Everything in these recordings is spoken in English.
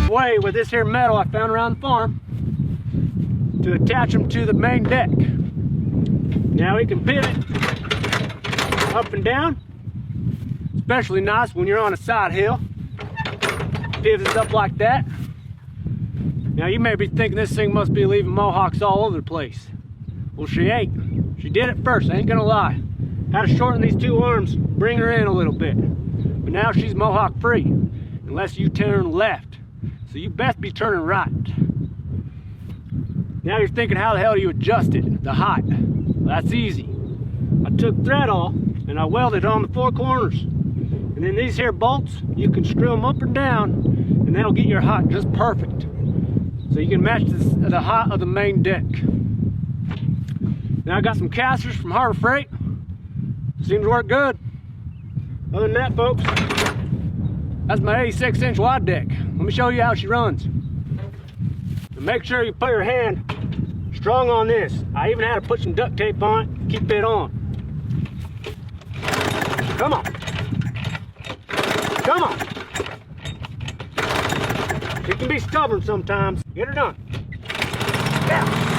Way with this here metal I found around the farm to attach them to the main deck. Now we can pivot up and down, especially nice when you're on a side hill. Pivots up like that. Now you may be thinking this thing must be leaving mohawks all over the place. Well, she ain't. She did it first, I ain't gonna lie. Had to shorten these two arms, bring her in a little bit. But now she's mohawk free, unless you turn left. So you best be turning right. Now you're thinking, how the hell do you adjust it, the height? Well, that's easy. I took thread off and I welded on the four corners. And then these here bolts, you can screw them up or down and that'll get your height just perfect. So you can match the height of the main deck. Now I got some casters from Harbor Freight. Seems to work good. Other than that, folks, that's my 86-inch wide deck. Let me show you how she runs. And make sure you put your hand strong on this. I even had to put some duct tape on it to keep it on. Come on. Come on. She can be stubborn sometimes. Get her done. Yeah.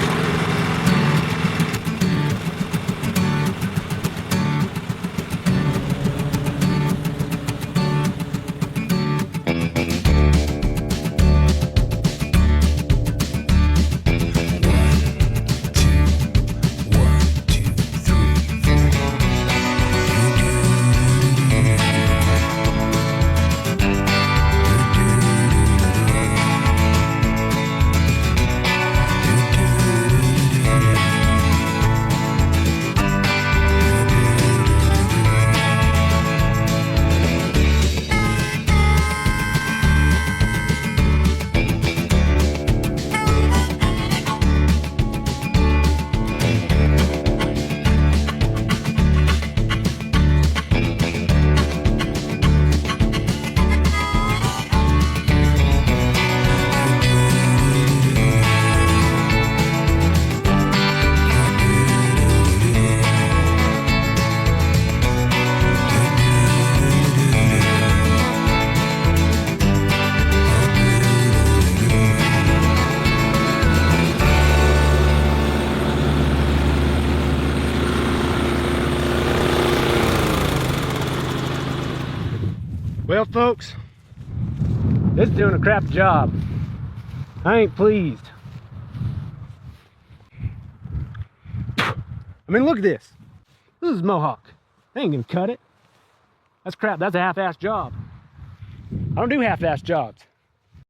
Well, folks, this is doing a crap job. I ain't pleased. I mean, look at this. This is mohawk. They ain't gonna cut it. That's crap. That's a half-assed job. I don't do half-assed jobs.